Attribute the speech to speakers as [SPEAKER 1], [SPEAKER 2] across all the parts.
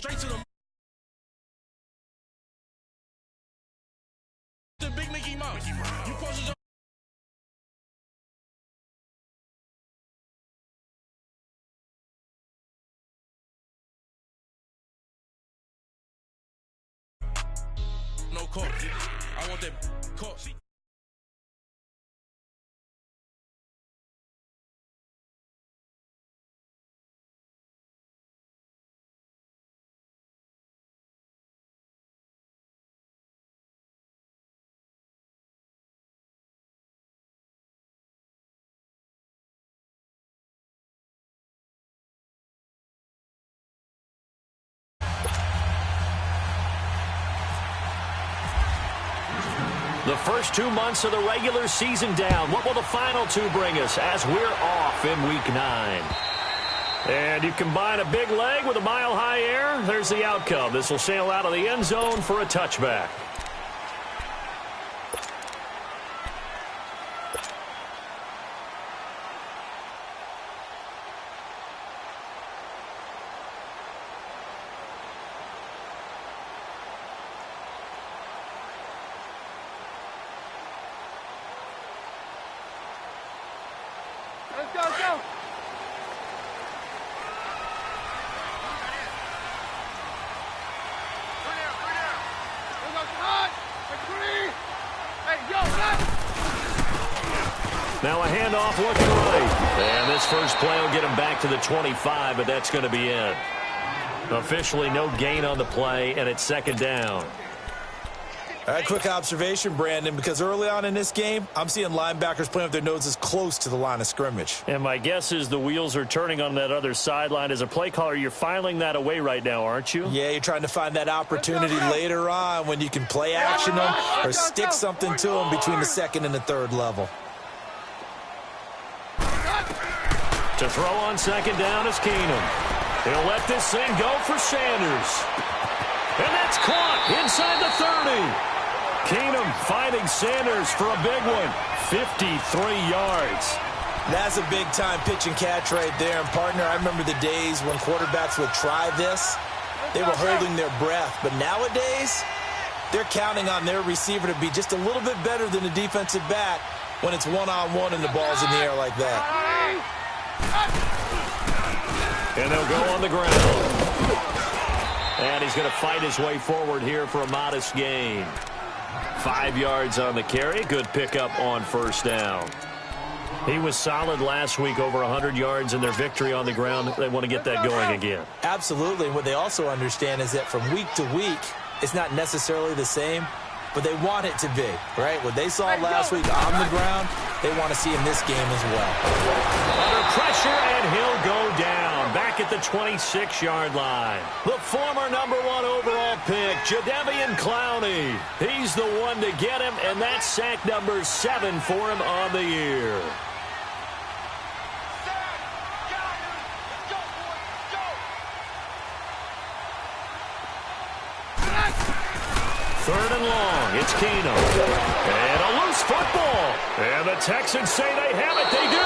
[SPEAKER 1] Straight to the big Mickey Mouse. You posted your no court. I want that court.
[SPEAKER 2] The first 2 months of the regular season down. What will the final 2 bring us as we're off in Week 9? And you combine a big leg with a mile-high air, there's the outcome. This will sail out of the end zone for a touchback.
[SPEAKER 3] Go.
[SPEAKER 2] Now a handoff looking right. And this first play will get him back to the 25, but that's going to be it. Officially no gain on the play, and it's second down.
[SPEAKER 4] All right, quick observation, Brandon, because early on in this game, I'm seeing linebackers playing with their noses close to the line of scrimmage.
[SPEAKER 2] And my guess is the wheels are turning on that other sideline. As a play caller, you're filing that away right now, aren't you?
[SPEAKER 4] Yeah, you're trying to find that opportunity later on when you can play action them or stick something to them between the second and the third level.
[SPEAKER 2] To throw on second down is Keenum. He'll let this thing go for Sanders. And that's caught inside the 30. Keenum finding Sanders for a big one. 53 yards.
[SPEAKER 4] That's a big-time pitch and catch right there. And, partner, I remember the days when quarterbacks would try this. They were holding their breath. But nowadays, they're counting on their receiver to be just a little bit better than the defensive back when it's one-on-one and the ball's in the air like that.
[SPEAKER 2] And they'll go on the ground. And he's going to fight his way forward here for a modest gain. 5 yards on the carry. Good pickup on first down. He was solid last week, over 100 yards in their victory on the ground. They want to get that going again.
[SPEAKER 4] Absolutely. And what they also understand is that from week to week, it's not necessarily the same, but they want it to be, right? What they saw last week on the ground, they want to see in this game as well.
[SPEAKER 2] Under pressure, and he'll go down. Back at the 26-yard line. The former #1 overall pick, Jadeveon Clowney. He's the one to get him, and that's sack number 7 for him on the year. Third and long. It's Keenum. And a loose football. And the Texans say they have it. They do.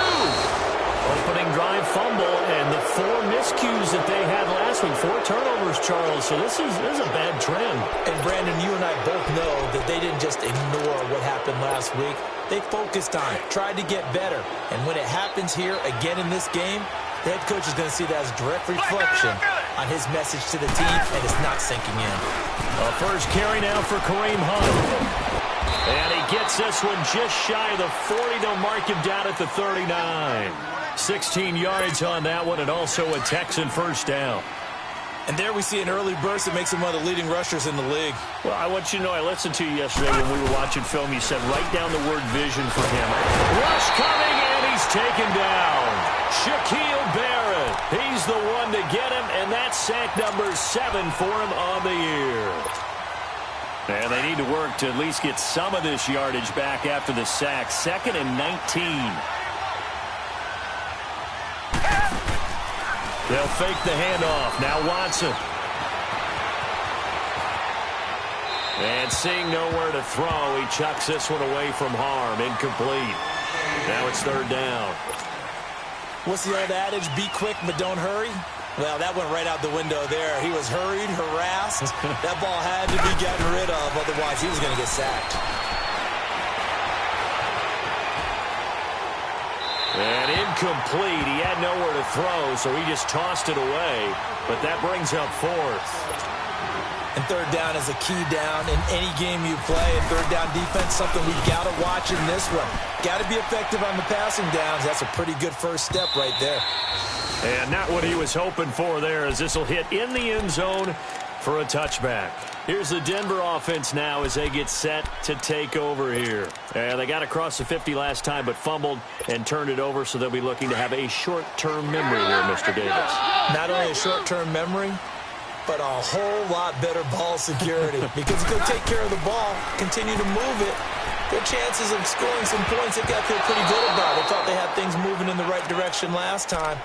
[SPEAKER 2] Opening drive fumble, and the 4 miscues that they had last week. 4 turnovers, Charles. So this is a bad trend.
[SPEAKER 4] And, Brandon, you and I both know that they didn't just ignore what happened last week. They focused on it, tried to get better. And when it happens here again in this game, the head coach is going to see that as a direct reflection on his message to the team, and it's not sinking in.
[SPEAKER 2] A first carry now for Kareem Hunt. And he gets this one just shy of the 40. They'll mark him down at the 39. 16 yards on that one, and also a Texan first down.
[SPEAKER 4] And there we see an early burst that makes him one of the leading rushers in the league.
[SPEAKER 2] Well, I want you to know, I listened to you yesterday when we were watching film. You said write down the word vision for him. Rush coming, and he's taken down. Shaquille Barrett. He's the one to get him, and that's sack number 7 for him on the year. And they need to work to at least get some of this yardage back after the sack. 2nd and 19. They'll fake the handoff. Now Watson. And seeing nowhere to throw, he chucks this one away from harm. Incomplete. Now it's 3rd down.
[SPEAKER 4] What's the old adage? Be quick, but don't hurry. Well, that went right out the window there. He was hurried, harassed. That ball had to be gotten rid of, otherwise he was going to get sacked.
[SPEAKER 2] And incomplete. He had nowhere to throw, so he just tossed it away. But that brings up fourth.
[SPEAKER 4] And third down is a key down in any game you play. And third down defense, something we've got to watch in this one. Got to be effective on the passing downs. That's a pretty good first step right there.
[SPEAKER 2] And not what he was hoping for there, as this will hit in the end zone for a touchback. Here's the Denver offense now as they get set to take over here. And they got across the 50 last time but fumbled and turned it over, so they'll be looking to have a short-term memory here, Mr. Davis.
[SPEAKER 4] Not only a short-term memory, but a whole lot better ball security. Because if they'll take care of the ball, continue to move it, their chances of scoring some points, they've got to feel pretty good about it. They thought they had things moving in the right direction last time.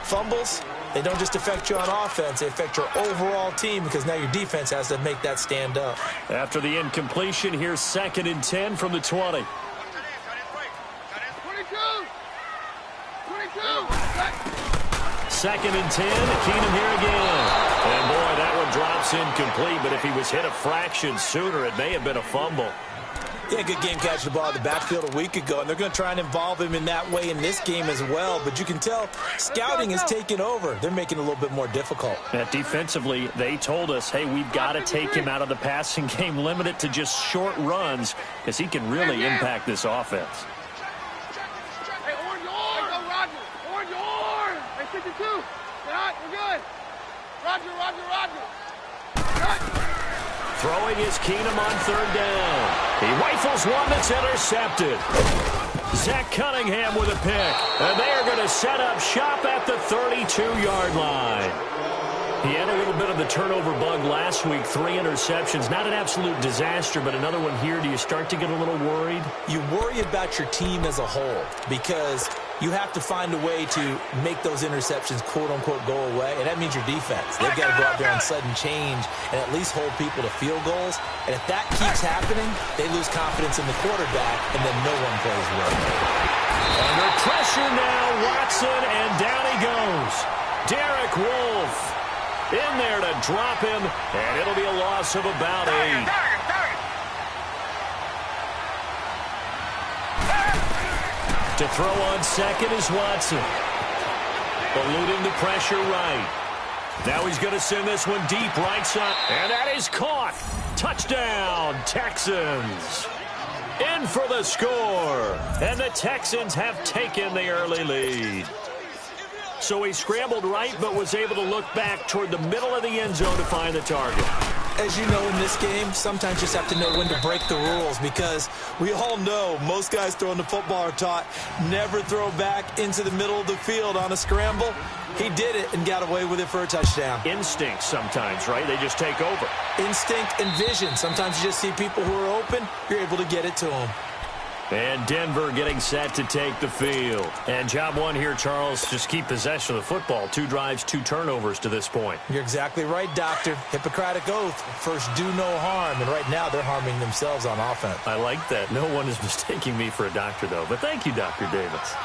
[SPEAKER 4] Fumbles, they don't just affect you on offense, they affect your overall team because now your defense has to make that stand up.
[SPEAKER 2] After the incompletion, here's 2nd and 10 from the 20.
[SPEAKER 3] 22.
[SPEAKER 2] Second and 10, Keenum here again. And boy, that one drops incomplete, but if he was hit a fraction sooner, it may have been a fumble.
[SPEAKER 4] Yeah, good game catching the ball in the backfield a week ago, and they're going to try and involve him in that way in this game as well. But you can tell scouting is taking over. They're making it a little bit more difficult.
[SPEAKER 2] Defensively, they told us, hey, we've got to take him out of the passing game, limit it to just short runs, because he can really impact this offense.
[SPEAKER 3] Hey, orange, Roger. Orange, hey, 52. We're good. Roger.
[SPEAKER 2] Throwing is Keenum on third down. He rifles one that's intercepted. Zach Cunningham with a pick. And they are going to set up shop at the 32-yard line. He had a little bit of the turnover bug last week, 3 interceptions. Not an absolute disaster, but another one here. Do you start to get a little worried?
[SPEAKER 4] You worry about your team as a whole because you have to find a way to make those interceptions, quote-unquote, go away, and that means your defense. They've got to go out there on sudden change and at least hold people to field goals. And if that keeps happening, they lose confidence in the quarterback, and then no one plays well.
[SPEAKER 2] Under pressure now, Watson, and down he goes. Derek Wolfe in there to drop him, and it'll be a loss of about 8. To throw on second is Watson. Eluding the pressure right. Now he's going to send this one deep right side. And that is caught. Touchdown, Texans. In for the score. And the Texans have taken the early lead. So he scrambled right but was able to look back toward the middle of the end zone to find the target.
[SPEAKER 4] As you know, in this game, sometimes you just have to know when to break the rules because we all know most guys throwing the football are taught never throw back into the middle of the field on a scramble. He did it and got away with it for a touchdown.
[SPEAKER 2] Instinct sometimes, right? They just take over.
[SPEAKER 4] Instinct and vision. Sometimes you just see people who are open, you're able to get it to them.
[SPEAKER 2] And Denver getting set to take the field. And job one here, Charles, just keep possession of the football. 2 drives, 2 turnovers to this point.
[SPEAKER 4] You're exactly right, Doctor. Hippocratic oath. First, do no harm. And right now, they're harming themselves on offense.
[SPEAKER 2] I like that. No one is mistaking me for a doctor, though. But thank you, Dr. Davis.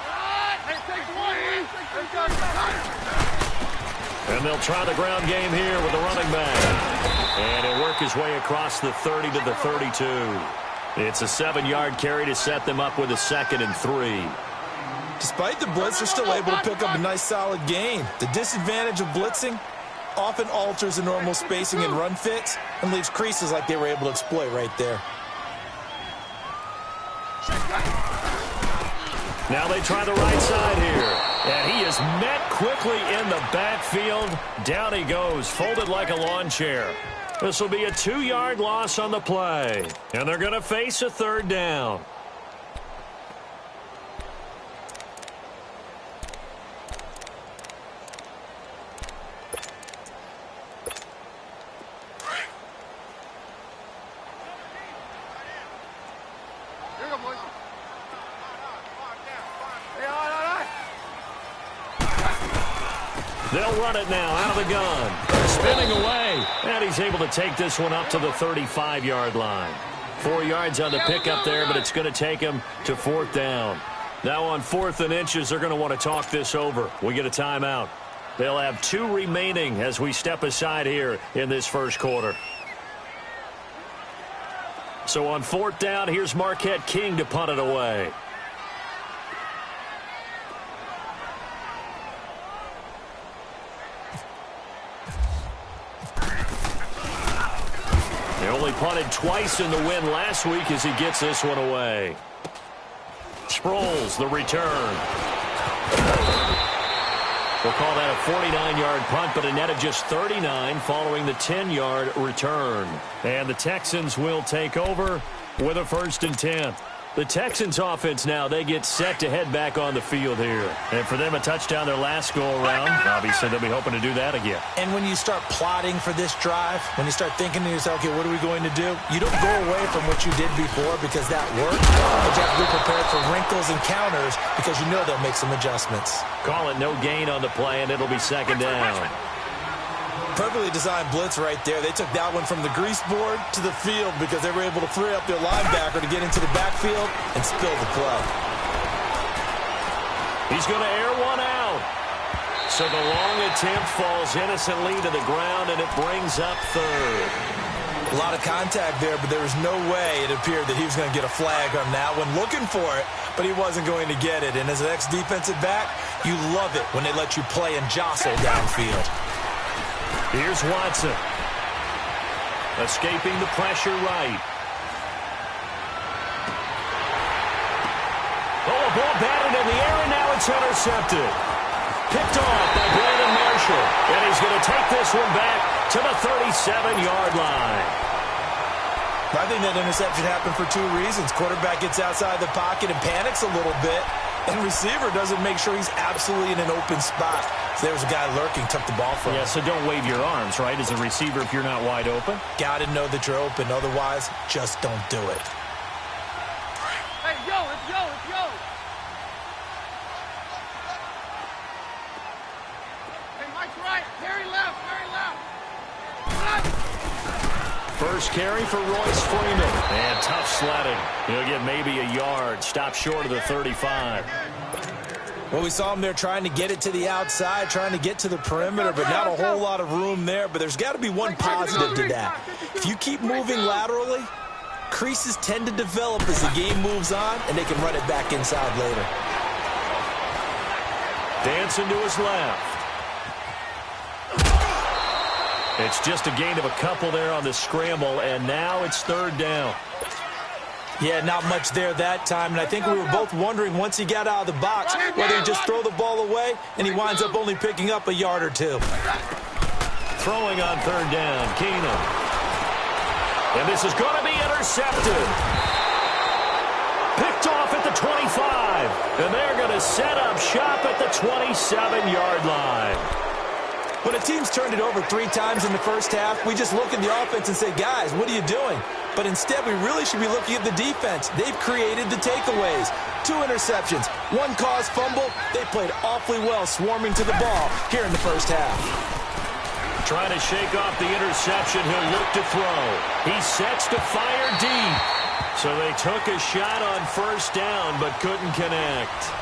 [SPEAKER 2] And they'll try the ground game here with the running back. And he'll work his way across the 30 to the 32. It's a 7-yard carry to set them up with a 2nd and 3.
[SPEAKER 4] Despite the blitz, they're still able to pick up a nice, solid gain. The disadvantage of blitzing often alters the normal spacing and run fits and leaves creases like they were able to exploit right there.
[SPEAKER 2] Now they try the right side here. And he is met quickly in the backfield. Down he goes, folded like a lawn chair. This will be a 2-yard loss on the play. And they're going to face a 3rd down.
[SPEAKER 3] Here we go, boys.
[SPEAKER 2] They'll run it now out of the gun. Spinning away. And he's able to take this one up to the 35-yard line. 4 yards on the pickup there, but it's going to take him to 4th down. Now on 4th and inches, they're going to want to talk this over. We get a timeout. They'll have 2 remaining as we step aside here in this first quarter. So on 4th down, here's Marquette King to punt it away. They only punted twice in the win last week as he gets this one away. Sproles, the return. We'll call that a 49-yard punt, but a net of just 39 following the 10-yard return. And the Texans will take over with a 1st and 10. The Texans offense now, they get set to head back on the field here. And for them, a touchdown their last go-around. Obviously, they'll be hoping to do that again.
[SPEAKER 4] And when you start plotting for this drive, when you start thinking to yourself, okay, what are we going to do? You don't go away from what you did before because that worked. But you have to be prepared for wrinkles and counters because you know they'll make some adjustments.
[SPEAKER 2] Call it no gain on the play, and it'll be 2nd down.
[SPEAKER 4] Perfectly designed blitz right there. They took that one from the grease board to the field because they were able to free up their linebacker to get into the backfield and spill the play.
[SPEAKER 2] He's going to air one out. So the long attempt falls innocently to the ground, and it brings up 3rd.
[SPEAKER 4] A lot of contact there, but there was no way it appeared that he was going to get a flag on that one. Looking for it, but he wasn't going to get it. And as an ex-defensive back, you love it when they let you play and jostle downfield.
[SPEAKER 2] Here's Watson. Escaping the pressure right. Oh, a ball batted in the air, and now it's intercepted. Picked off by Brandon Marshall. And he's going to take this one back to the 37-yard line.
[SPEAKER 4] I think that interception happened for 2 reasons. Quarterback gets outside the pocket and panics a little bit. And receiver doesn't make sure he's absolutely in an open spot. So there was a guy lurking, took the ball from him.
[SPEAKER 2] Yeah, so don't wave your arms, right, as a receiver if you're not wide open.
[SPEAKER 4] Got to know that you're open. Otherwise, just don't do it.
[SPEAKER 3] Hey, yo, let's go, let's go. Hey, Mike's right. Harry left, Harry left. Left.
[SPEAKER 2] First carry for Royce Freeman. And tough sledding. He'll get maybe a yard. Stop short of the 35.
[SPEAKER 4] Well, we saw him there trying to get it to the outside, trying to get to the perimeter, but not a whole lot of room there. But there's got to be one positive to that. If you keep moving laterally, creases tend to develop as the game moves on, and they can run it back inside later.
[SPEAKER 2] Dancing to his left. It's just a gain of a couple there on the scramble, and now it's 3rd down.
[SPEAKER 4] Yeah, not much there that time, and I think we were both wondering once he got out of the box whether he'd just throw the ball away, and he winds up only picking up a yard or 2.
[SPEAKER 2] Throwing on 3rd down, Keenum. And this is going to be intercepted. Picked off at the 25, and they're going to set up shop at the 27-yard line.
[SPEAKER 4] When a team's turned it over 3 times in the first half, we just look at the offense and say, guys, what are you doing? But instead, we really should be looking at the defense. They've created the takeaways. 2 interceptions, 1 caused fumble. They played awfully well swarming to the ball here in the first half.
[SPEAKER 2] Trying to shake off the interception. He'll look to throw. He sets to fire deep. So they took a shot on 1st down, but couldn't connect.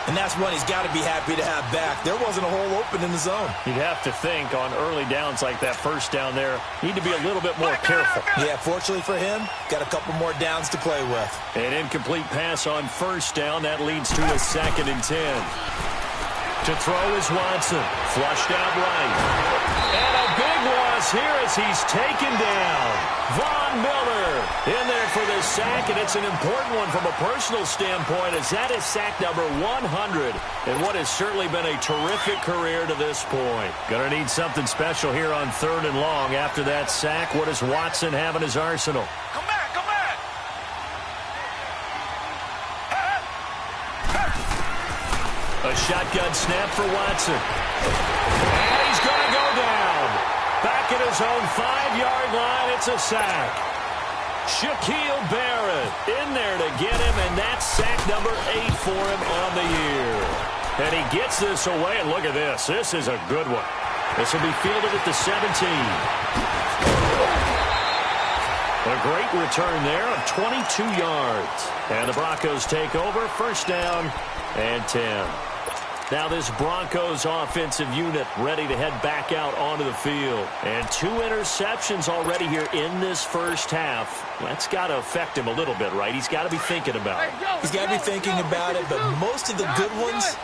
[SPEAKER 4] And that's one he's got to be happy to have back. There wasn't a hole open in the zone.
[SPEAKER 2] You'd have to think on early downs like that 1st down there, need to be a little bit more careful.
[SPEAKER 4] Yeah, fortunately for him, got a couple more downs to play with.
[SPEAKER 2] An incomplete pass on 1st down. That leads to a 2nd and 10. To throw is Watson. Flushed out right. And a big loss here as he's taken down. Von Miller in there for the sack, and it's an important one from a personal standpoint as that is sack number 100 and what has certainly been a terrific career to this point. Going to need something special here on 3rd and long after that sack. What does Watson have in his arsenal?
[SPEAKER 3] Come back, come back.
[SPEAKER 2] A shotgun snap for Watson. And he's going to go down. Back at his own 5-yard line, it's a sack. Shaquille Barrett in there to get him, and that's sack number 8 for him on the year. And he gets this away, and look at this. This is a good one. This will be fielded at the 17. A great return there of 22 yards. And the Broncos take over, 1st down and 10. Now this Broncos offensive unit ready to head back out onto the field. And 2 interceptions already here in this first half. That's got to affect him a little bit, right? He's got to be thinking about it.
[SPEAKER 4] He's got to be thinking about it, but most of the good ones,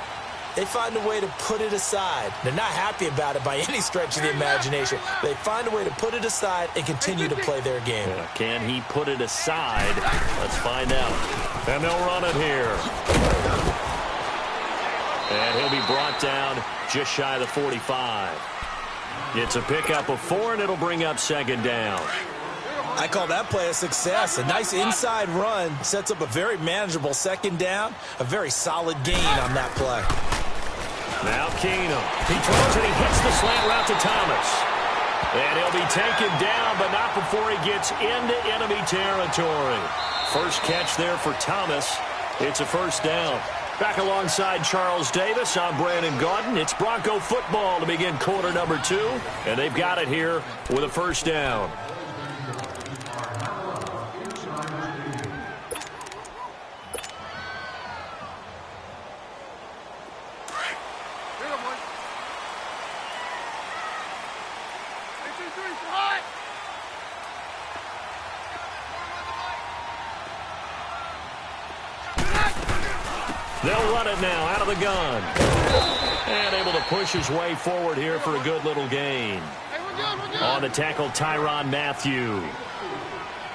[SPEAKER 4] they find a way to put it aside. They're not happy about it by any stretch of the imagination. They find a way to put it aside and continue to play their game.
[SPEAKER 2] Yeah, can he put it aside? Let's find out. And they'll run it here. And he'll be brought down just shy of the 45. It's a pickup of 4, and it'll bring up second down.
[SPEAKER 4] I call that play a success. A nice inside run sets up a very manageable second down. A very solid gain on that play.
[SPEAKER 2] Now Keenum. He throws and he hits the slant route to Thomas. And he'll be taken down, but not before he gets into enemy territory. First catch there for Thomas. It's a first down. Back alongside Charles Davis, I'm Brandon Gaudin. It's Bronco football to begin quarter number 2. And they've got it here with a first down. They'll run it now out of the gun. And able to push his way forward here for a good little gain. On the tackle, Tyrann Mathieu.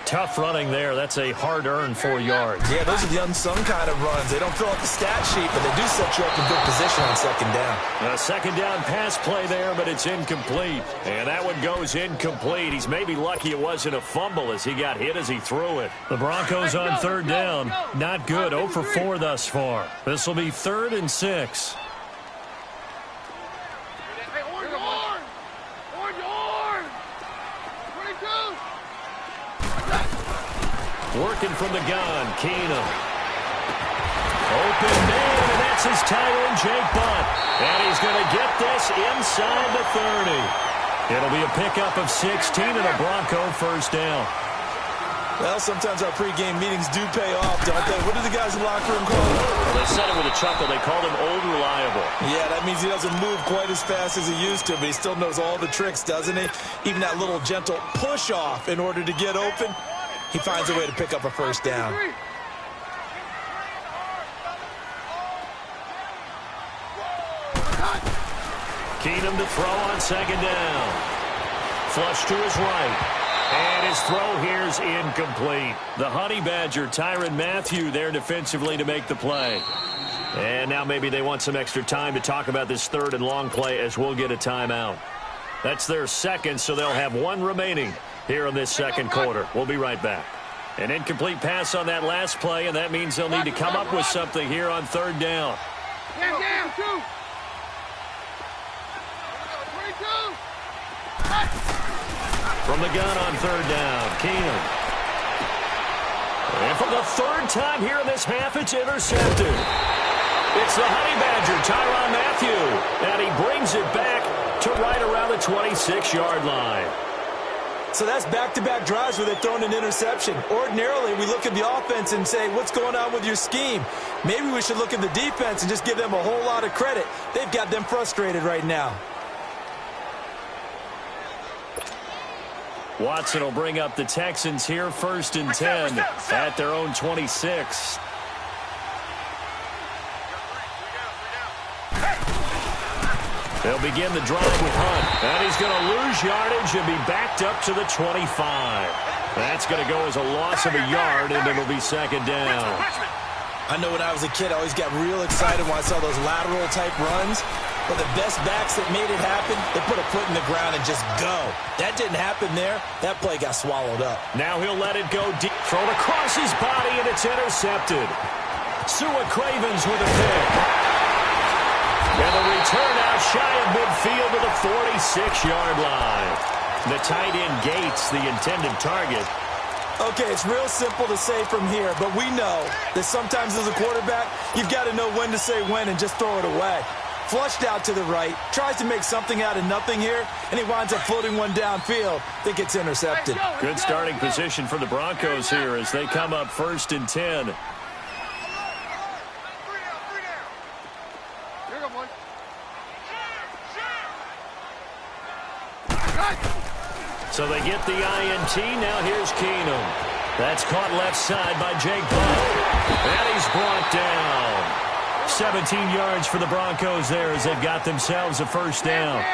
[SPEAKER 2] Tough running there. That's a hard-earned 4 yards.
[SPEAKER 4] Yeah, those are the unsung kind of runs. They don't fill out the stat sheet, but they do set you up in good position on second down.
[SPEAKER 2] A second down pass play there, but it's incomplete. And that one goes incomplete. He's maybe lucky it wasn't a fumble as he got hit as he threw it. The Broncos on third down. Not good. 0 for 4 thus far. This will be 3rd and 6. Working from the gun, Keenum. Open man, and that's his tight end, Jake Butt. And he's going to get this inside the 30. It'll be a pickup of 16 and a Bronco first down.
[SPEAKER 4] Well, sometimes our pregame meetings do pay off, don't they? What do the guys in the locker room call him?
[SPEAKER 2] Well, they said it with a chuckle. They called him Old Reliable.
[SPEAKER 4] Yeah, that means he doesn't move quite as fast as he used to, but he still knows all the tricks, doesn't he? Even that little gentle push-off in order to get open. He finds a way to pick up a first down.
[SPEAKER 2] Keenum to throw on second down. Flush to his right. And his throw here's incomplete. The Honey Badger, Tyrann Mathieu, there defensively to make the play. And now maybe they want some extra time to talk about this 3rd and long play as we'll get a timeout. That's their second, so they'll have 1 remaining here in this second quarter. We'll be right back. An incomplete pass on that last play, and that means they'll need to come up with something here on 3rd down. From the gun on 3rd down, Keenum. And for the 3rd time here in this half, it's intercepted. It's the Honey Badger, Tyrann Mathieu, and he brings it back to right around the 26-yard line.
[SPEAKER 4] So that's back-to-back drives where they've thrown an interception. Ordinarily, we look at the offense and say, what's going on with your scheme? Maybe we should look at the defense and just give them a whole lot of credit. They've got them frustrated right now.
[SPEAKER 2] Watson will bring up the Texans here, 1st and 10 at their own 26. They'll begin the drive with Hunt. And he's going to lose yardage and be backed up to the 25. That's going to go as a loss of a yard, and it'll be second down.
[SPEAKER 4] I know when I was a kid, I always got real excited when I saw those lateral-type runs. But the best backs that made it happen, they put a foot in the ground and just go. That didn't happen there. That play got swallowed up.
[SPEAKER 2] Now he'll let it go deep. Thrown across his body, and it's intercepted. Sua Cravens with a pick. And the return out shy of midfield to the 46-yard line. The tight end Gates, the intended target.
[SPEAKER 4] Okay, it's real simple to say from here, but we know that sometimes as a quarterback, you've got to know when to say when and just throw it away. Flushed out to the right, tries to make something out of nothing here, and he winds up floating one downfield that gets intercepted.
[SPEAKER 2] Good starting position for the Broncos here as they come up 1st and 10.
[SPEAKER 3] Here you go, boy.
[SPEAKER 2] So they get the INT. Now here's Keenum. That's caught left side by Jake Buck. And he's brought down. 17 yards for the Broncos there as they've got themselves a first down.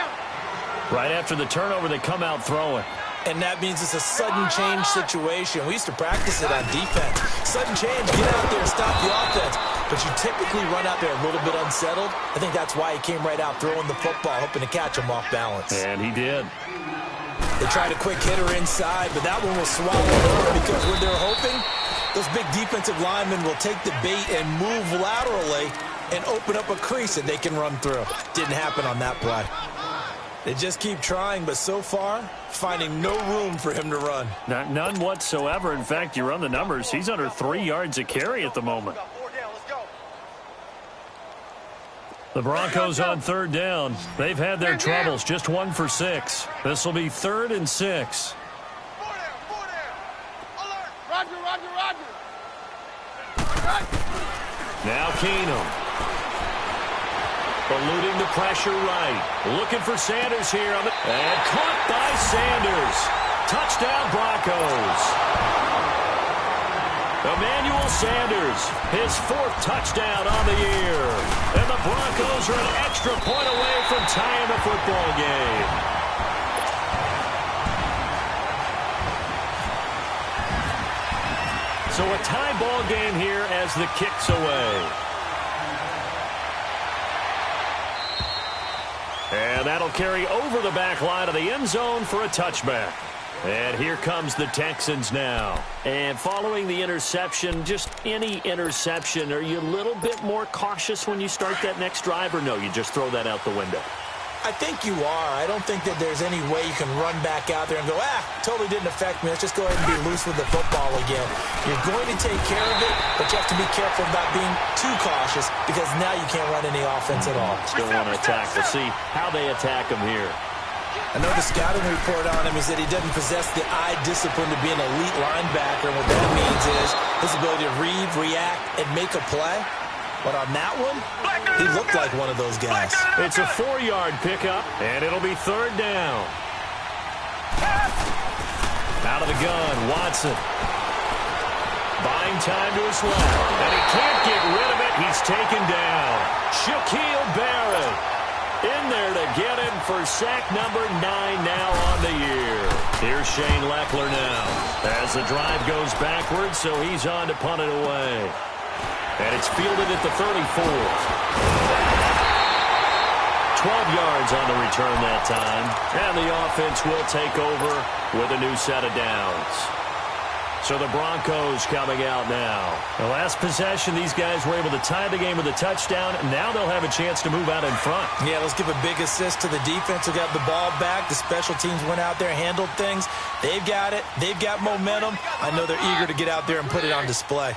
[SPEAKER 2] Right after the turnover, they come out throwing.
[SPEAKER 4] And that means it's a sudden change situation. We used to practice it on defense. Sudden change, get out there, stop the offense. But you typically run out there a little bit unsettled. I think that's why he came right out throwing the football, hoping to catch him off balance.
[SPEAKER 2] And he did.
[SPEAKER 4] They tried a quick hitter inside, but that one was swallowed up because when they're hoping, those big defensive linemen will take the bait and move laterally and open up a crease that they can run through. Didn't happen on that play. They just keep trying, but so far, finding no room for him to run.
[SPEAKER 2] None whatsoever. In fact, you run the numbers. He's under 3 yards a carry at the moment. The Broncos on third down. They've had their troubles. Just 1 for 6. This will be 3rd and 6.
[SPEAKER 3] Roger.
[SPEAKER 2] Now Keenum. Eluding the pressure right. Looking for Sanders here. And caught by Sanders. Touchdown Broncos. Emmanuel Sanders, his 4th touchdown on the year. And the Broncos are an extra point away from tying the football game. So a tie ball game here as the kick's away. And that'll carry over the back line of the end zone for a touchback. And here comes the Texans now. And following the interception, just any interception, are you a little bit more cautious when you start that next drive, or no, you just throw that out the window?
[SPEAKER 4] I think you are. I don't think that there's any way you can run back out there and go, totally didn't affect me. Let's just go ahead and be loose with the football again. You're going to take care of it, but you have to be careful about being too cautious because now you can't run any offense at all.
[SPEAKER 2] Still want to attack. We'll see how they attack him here.
[SPEAKER 4] I know the scouting report on him is that he doesn't possess the eye discipline to be an elite linebacker. What that means is his ability to read, react, and make a play. But on that one, he looked like one of those guys.
[SPEAKER 2] It's a 4-yard pickup, and it'll be 3rd down. Out of the gun, Watson. Buying time to his left, and he can't get rid of it. He's taken down. Shaquille Barrett in there to get him for sack number 9 now on the year. Here's Shane Leckler now as the drive goes backwards, so he's on to punt it away. And it's fielded at the 34. 12 yards on the return that time. And the offense will take over with a new set of downs. So the Broncos coming out now. The last possession, these guys were able to tie the game with a touchdown. Now they'll have a chance to move out in front. Yeah,
[SPEAKER 4] let's give a big assist to the defense who got the ball back. The special teams went out there, handled things. They've got it. They've got momentum. I know they're eager to get out there and put it on display.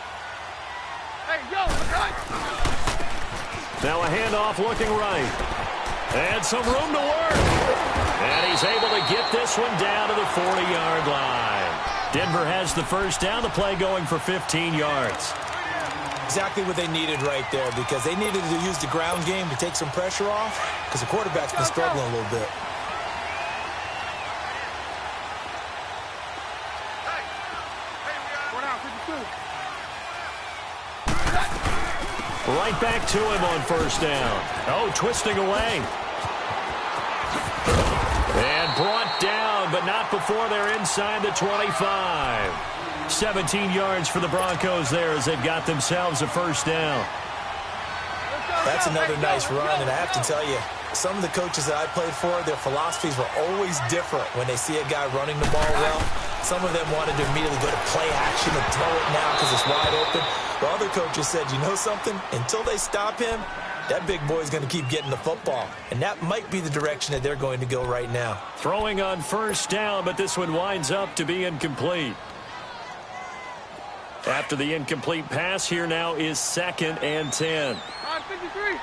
[SPEAKER 2] Now a handoff looking right. And some room to work. And he's able to get this one down to the 40-yard line. Denver has the first down. The play going for 15 yards.
[SPEAKER 4] Exactly what they needed right there because they needed to use the ground game to take some pressure off because the quarterback's been struggling a little bit.
[SPEAKER 2] Right back to him on first down. Oh, twisting away. And brought down, but not before they're inside the 25. 17 yards for the Broncos there as they've got themselves a first down.
[SPEAKER 4] That's another nice run, and I have to tell you, some of the coaches that I played for, their philosophies were always different when they see a guy running the ball well. Some of them wanted to immediately go to play action and throw it now because it's wide open. But other coaches said, you know something? Until they stop him, that big boy's going to keep getting the football. And that might be the direction that they're going to go right now.
[SPEAKER 2] Throwing on first down, but this one winds up to be incomplete. After the incomplete pass, here now is 2nd and 10.
[SPEAKER 3] 53.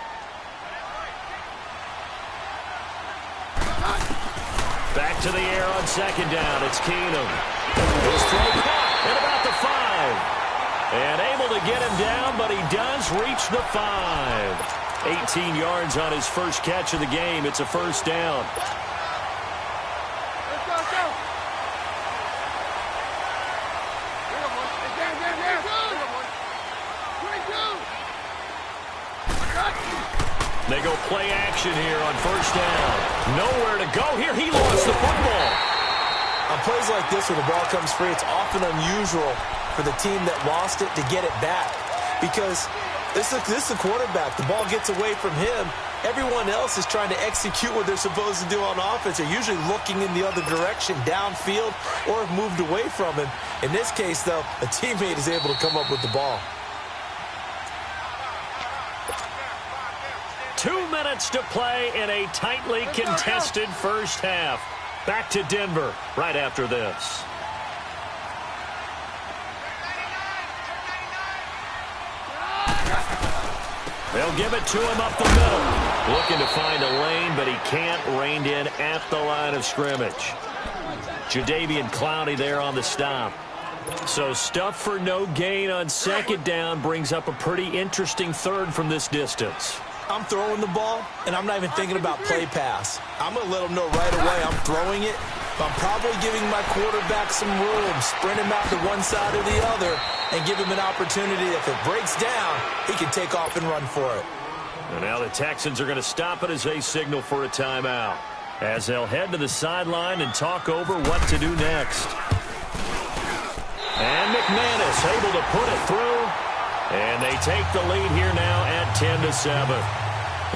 [SPEAKER 2] Back to the air on 2nd down. It's Keenum. His throw caught at about the 5. And able to get him down, but he does reach the 5. 18 yards on his first catch of the game. It's a first down. They go play action here on first down. Nowhere to go here. He lost the football.
[SPEAKER 4] On plays like this where the ball comes free, it's often unusual for the team that lost it to get it back. Because this is the quarterback. The ball gets away from him. Everyone else is trying to execute what they're supposed to do on offense. They're usually looking in the other direction, downfield, or have moved away from him. In this case, though, a teammate is able to come up with the ball.
[SPEAKER 2] 2 minutes to play in a tightly contested first half. Back to Denver right after this. They'll give it to him up the middle. Looking to find a lane, but he can't. Reined in at the line of scrimmage. Jadeveon Clowney there on the stop. So stuff for no gain on second down brings up a pretty interesting third from this distance.
[SPEAKER 4] I'm throwing the ball, and I'm not even thinking about play pass. I'm going to let them know right away I'm throwing it. But I'm probably giving my quarterback some room, sprint him out to one side or the other, and give him an opportunity. If it breaks down, he can take off and run for it.
[SPEAKER 2] And now the Texans are going to stop it as they signal for a timeout, as they'll head to the sideline and talk over what to do next. And McManus able to put it through. And they take the lead here now at 10-7.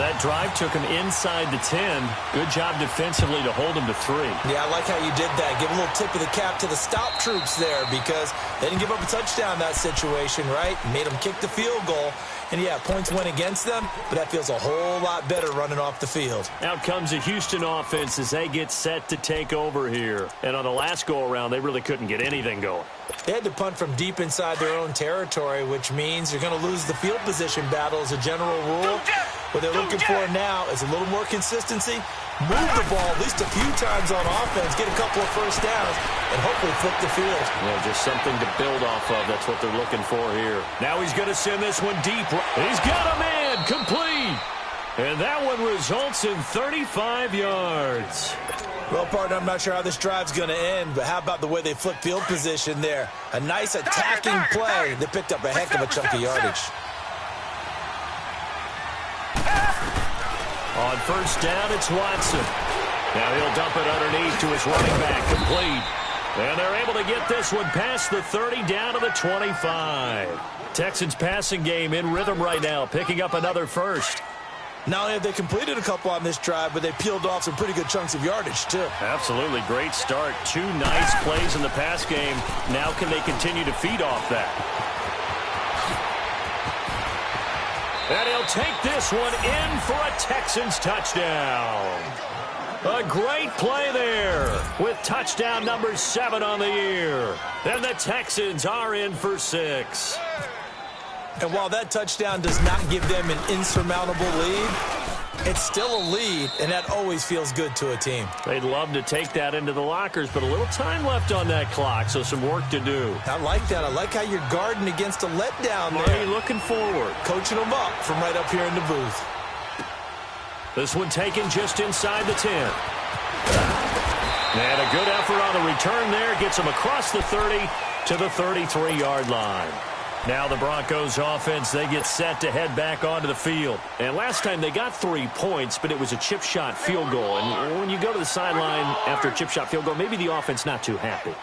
[SPEAKER 2] That drive took him inside the 10. Good job defensively to hold him to 3.
[SPEAKER 4] Yeah, I like how you did that. Give a little tip of the cap to the stop troops there because they didn't give up a touchdown in that situation, right? Made them kick the field goal. And, yeah, points went against them, but that feels a whole lot better running off the field.
[SPEAKER 2] Out comes the Houston offense as they get set to take over here. And on the last go-around, they really couldn't get anything going.
[SPEAKER 4] They had to punt from deep inside their own territory, which means you're going to lose the field position battle as a general rule. What they're looking for now is a little more consistency, move the ball at least a few times on offense, get a couple of first downs, and hopefully flip the field.
[SPEAKER 2] Yeah, just something to build off of. That's what they're looking for here. Now he's going to send this one deep. He's got a man complete. And that one results in 35 yards.
[SPEAKER 4] Well, partner, I'm not sure how this drive's going to end, but how about the way they flip field position there? A nice attacking play. They picked up a heck of a chunk of yardage.
[SPEAKER 2] On first down, it's Watson. Now he'll dump it underneath to his running back, complete. And they're able to get this one past the 30 down to the 25. Texans passing game in rhythm right now, picking up another first.
[SPEAKER 4] Not only have they completed a couple on this drive, but they peeled off some pretty good chunks of yardage, too.
[SPEAKER 2] Absolutely. Great start. 2 nice plays in the pass game. Now can they continue to feed off that? And he'll take this one in for a Texans touchdown. A great play there with touchdown number 7 on the year. And the Texans are in for 6.
[SPEAKER 4] And while that touchdown does not give them an insurmountable lead, it's still a lead, and that always feels good to a team.
[SPEAKER 2] They'd love to take that into the lockers, but a little time left on that clock, so some work to do.
[SPEAKER 4] I like that. I like how you're guarding against a letdown there.
[SPEAKER 2] Are you looking forward?
[SPEAKER 4] Coaching them up from right up here in the booth.
[SPEAKER 2] This one taken just inside the 10. And a good effort on the return there. Gets them across the 30 to the 33-yard line. Now the Broncos offense, they get set to head back onto the field. And last time they got 3 points, but it was a chip shot field goal. And when you go to the sideline after a chip shot field goal, maybe the offense not too happy.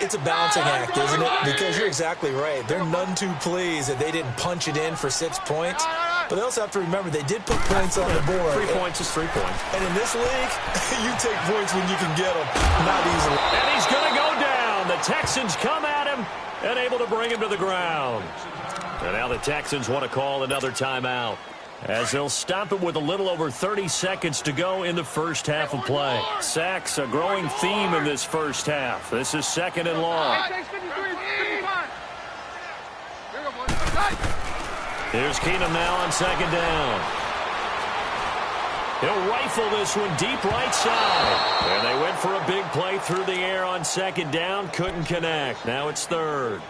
[SPEAKER 4] It's a balancing act, isn't it? Because you're exactly right. They're none too pleased that they didn't punch it in for 6 points. But they also have to remember they did put points on the board.
[SPEAKER 2] 3 points is 3 points.
[SPEAKER 4] And in this league, you take points when you can get them, not easily.
[SPEAKER 2] And he's going to go down. The Texans come at him and able to bring him to the ground. And now the Texans want to call another timeout, as they'll stop it with a little over 30 seconds to go in the first half of play. Sacks, a growing theme in this first half. This is 2nd and long. Here's Keenum now on 2nd down. He'll rifle this one deep right side. And they went for a big play through the air on 2nd down. Couldn't connect. Now it's 3rd.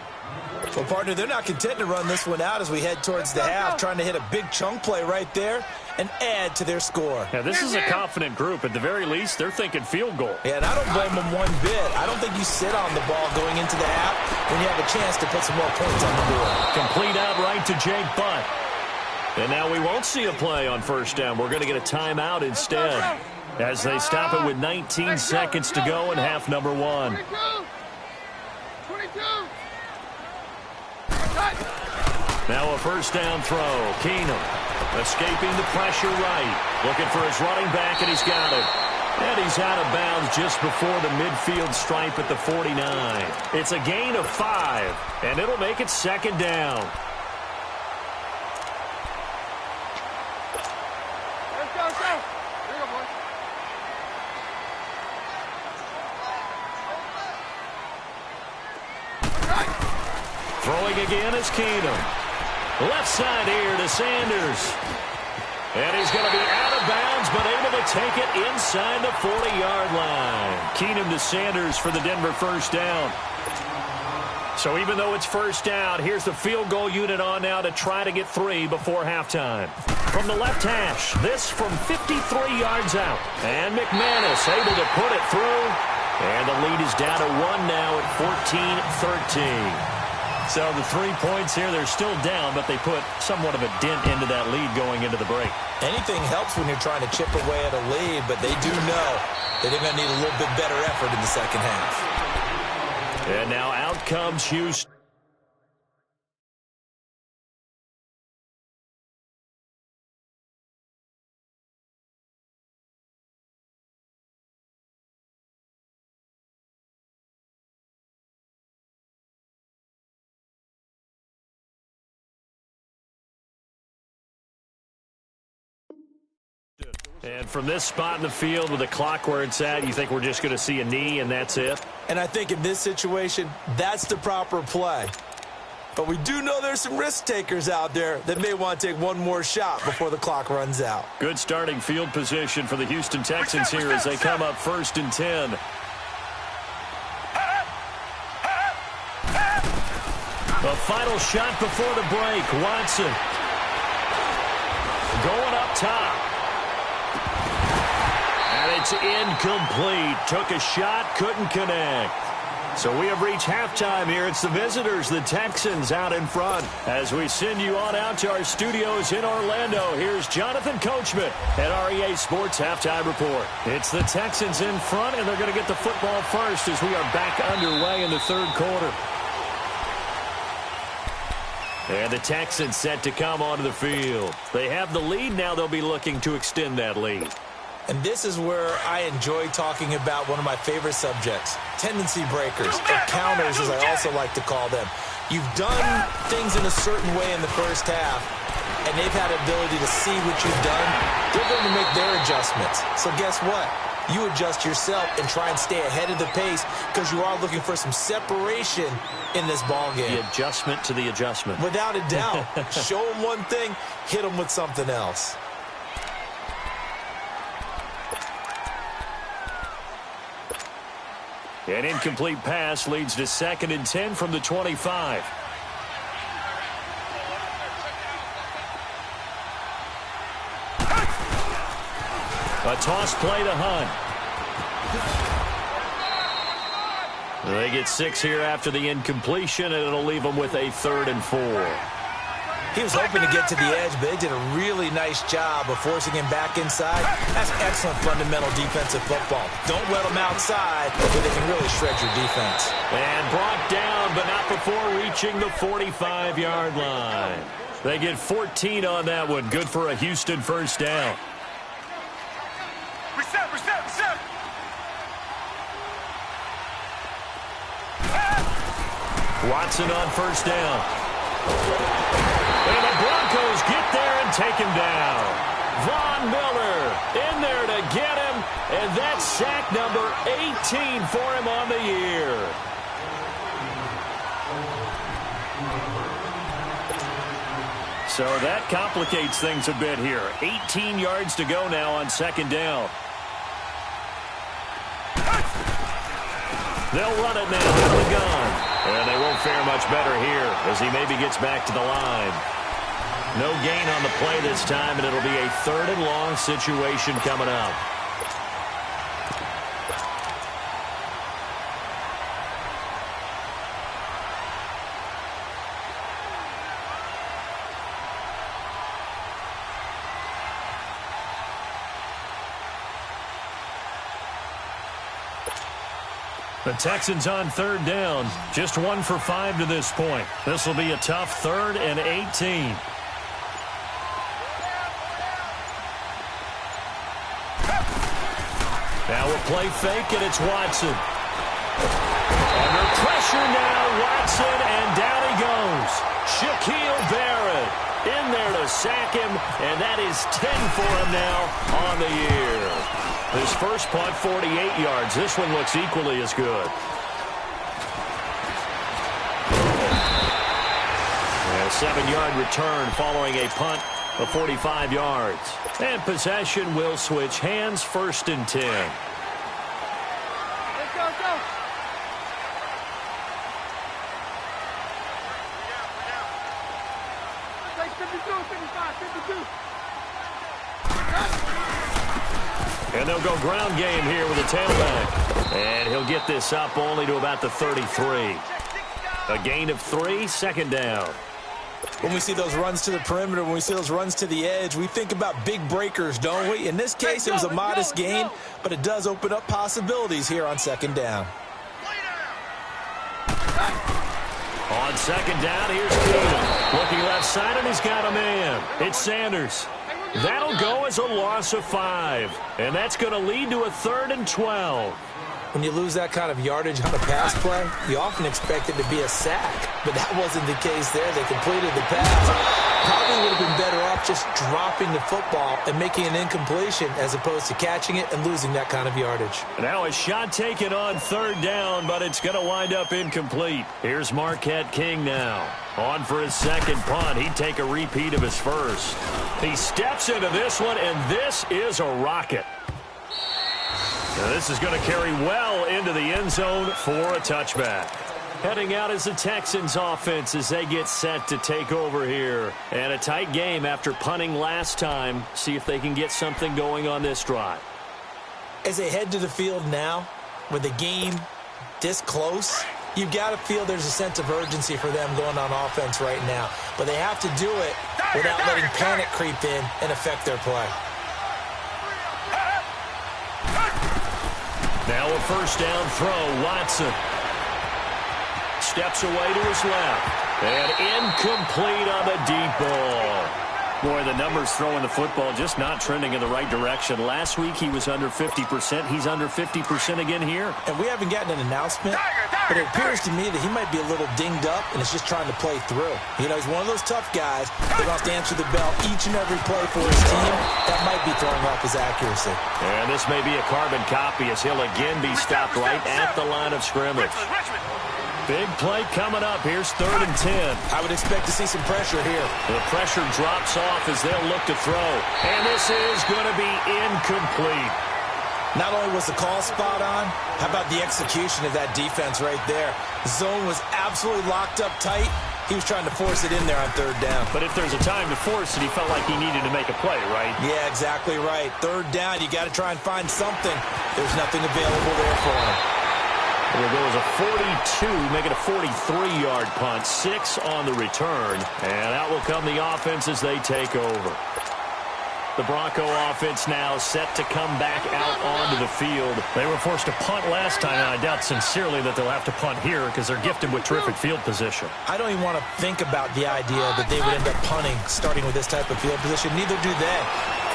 [SPEAKER 4] Well, partner, they're not content to run this one out as we head towards the half, trying to hit a big chunk play right there and add to their score.
[SPEAKER 2] Yeah, this is a confident group. At the very least, they're thinking field goal.
[SPEAKER 4] Yeah, and I don't blame them one bit. I don't think you sit on the ball going into the half when you have a chance to put some more points on the board.
[SPEAKER 2] Complete outright to Jake Butt. And now we won't see a play on first down. We're going to get a timeout instead as they stop it with 19 seconds to go in half number 1.
[SPEAKER 3] 22.
[SPEAKER 2] Now a first down throw. Keenum escaping the pressure right. Looking for his running back, and he's got it. And he's out of bounds just before the midfield stripe at the 49. It's a gain of 5, and it'll make it second down.
[SPEAKER 3] Let's go. Here you go, boy.
[SPEAKER 2] Throwing again is Keenum. Left side here to Sanders. And he's going to be out of bounds, but able to take it inside the 40-yard line. Keenum to Sanders for the Denver first down. So even though it's first down, here's the field goal unit on now to try to get 3 before halftime. From the left hash, this from 53 yards out. And McManus able to put it through. And the lead is down to 1 now at 14-13. So the 3 points here, they're still down, but they put somewhat of a dent into that lead going into the break.
[SPEAKER 4] Anything helps when you're trying to chip away at a lead, but they do know that they're going to need a little bit better effort in the second half.
[SPEAKER 2] And now out comes Houston. And from this spot in the field with the clock where it's at, you think we're just going to see a knee and that's it?
[SPEAKER 4] And I think in this situation, that's the proper play. But we do know there's some risk takers out there that may want to take one more shot before the clock runs out.
[SPEAKER 2] Good starting field position for the Houston Texans here as they come up 1st and 10. The final shot before the break. Watson going up top. And it's incomplete. Took a shot, couldn't connect. So we have reached halftime here. It's the visitors, the Texans, out in front. As we send you on out to our studios in Orlando, here's Jonathan Coachman at REA Sports Halftime Report. It's the Texans in front, and they're going to get the football first as we are back underway in the 3rd quarter. And the Texans set to come onto the field. They have the lead. Now they'll be looking to extend that lead.
[SPEAKER 4] And this is where I enjoy talking about one of my favorite subjects, tendency breakers, or counters as I also like to call them. You've done things in a certain way in the first half, and they've had the ability to see what you've done. They're going to make their adjustments. So guess what? You adjust yourself and try and stay ahead of the pace because you are looking for some separation in this ball game.
[SPEAKER 2] The adjustment to the adjustment.
[SPEAKER 4] Without a doubt. Show them one thing, hit them with something else.
[SPEAKER 2] An incomplete pass leads to 2nd and 10 from the 25. A toss play to Hunt. They get 6 here after the incompletion, and it'll leave them with a 3rd and 4.
[SPEAKER 4] He was hoping to get to the edge, but they did a really nice job of forcing him back inside. That's excellent fundamental defensive football. Don't let them outside where they can really shred your defense.
[SPEAKER 2] And brought down, but not before reaching the 45-yard line. They get 14 on that one. Good for a Houston first down.
[SPEAKER 3] Reset.
[SPEAKER 2] Watson on first down. And the Broncos get there and take him down. Von Miller in there to get him, and that's sack number 18 for him on the year. So that complicates things a bit here. 18 yards to go now on 2nd down. They'll run it now out of the gun. And they won't fare much better here as he maybe gets back to the line. No gain on the play this time, and it'll be a 3rd and long situation coming up. The Texans on third down. Just 1 for 5 to this point. This will be a tough 3rd and 18. Now a play fake, and it's Watson. Under pressure now, Watson, and down he goes. Shaquille Barrett in there to sack him, and that is 10 for him now on the year. His first punt, 48 yards. This one looks equally as good. And a 7-yard return following a punt of 45 yards. And possession will switch hands, 1st and 10.
[SPEAKER 3] Let's go, go. Take 52, 55, 52.
[SPEAKER 2] And they'll go ground game here with a tailback. And he'll get this up only to about the 33. A gain of 3, 2nd down.
[SPEAKER 4] When we see those runs to the perimeter, when we see those runs to the edge, we think about big breakers, don't we? In this case, it was a modest gain, but it does open up possibilities here on 2nd down.
[SPEAKER 2] On 2nd down, here's Keenum. Looking left side, and he's got a man. It's Sanders. That'll go as a loss of 5. And that's going to lead to a 3rd and 12.
[SPEAKER 4] When you lose that kind of yardage on a pass play, you often expect it to be a sack. But that wasn't the case there. They completed the pass. Probably would have been better off just dropping the football and making an incompletion as opposed to catching it and losing that kind of yardage.
[SPEAKER 2] Now a shot taken on 3rd down, but it's going to wind up incomplete. Here's Marquette King now. On for his 2nd punt. He'd take a repeat of his first. He steps into this one, and this is a rocket. Now this is going to carry well into the end zone for a touchback. Heading out is the Texans offense as they get set to take over here. And a tight game after punting last time. See if they can get something going on this drive.
[SPEAKER 4] As they head to the field now, with the game this close, you've got to feel there's a sense of urgency for them going on offense right now. But they have to do it without letting panic creep in and affect their play.
[SPEAKER 2] Now a 1st down throw, Watson. Steps away to his left. And incomplete on the deep ball. Boy, the numbers throwing the football just not trending in the right direction. Last week he was under 50%. He's under 50% again here.
[SPEAKER 4] And we haven't gotten an announcement, but it appears to me that he might be a little dinged up and is just trying to play through. You know, he's one of those tough guys that wants to answer the bell each and every play for his team. That might be throwing off his accuracy.
[SPEAKER 2] And this may be a carbon copy as he'll again be stopped right at the line of scrimmage. Big play coming up. Here's 3rd and 10.
[SPEAKER 4] I would expect to see some pressure here.
[SPEAKER 2] The pressure drops off as they'll look to throw. And this is going to be incomplete.
[SPEAKER 4] Not only was the call spot on, how about the execution of that defense right there? The zone was absolutely locked up tight. He was trying to force it in there on 3rd down.
[SPEAKER 2] But if there's a time to force it, he felt like he needed to make a play, right?
[SPEAKER 4] Yeah, exactly right. 3rd down, you got to try and find something. There's nothing available there for him.
[SPEAKER 2] There goes a 42, make it a 43-yard punt, 6 on the return. And out will come the offense as they take over. The Bronco offense now set to come back out onto the field. They were forced to punt last time, and I doubt sincerely that they'll have to punt here because they're gifted with terrific field position.
[SPEAKER 4] I don't even want to think about the idea that they would end up punting starting with this type of field position. Neither do they.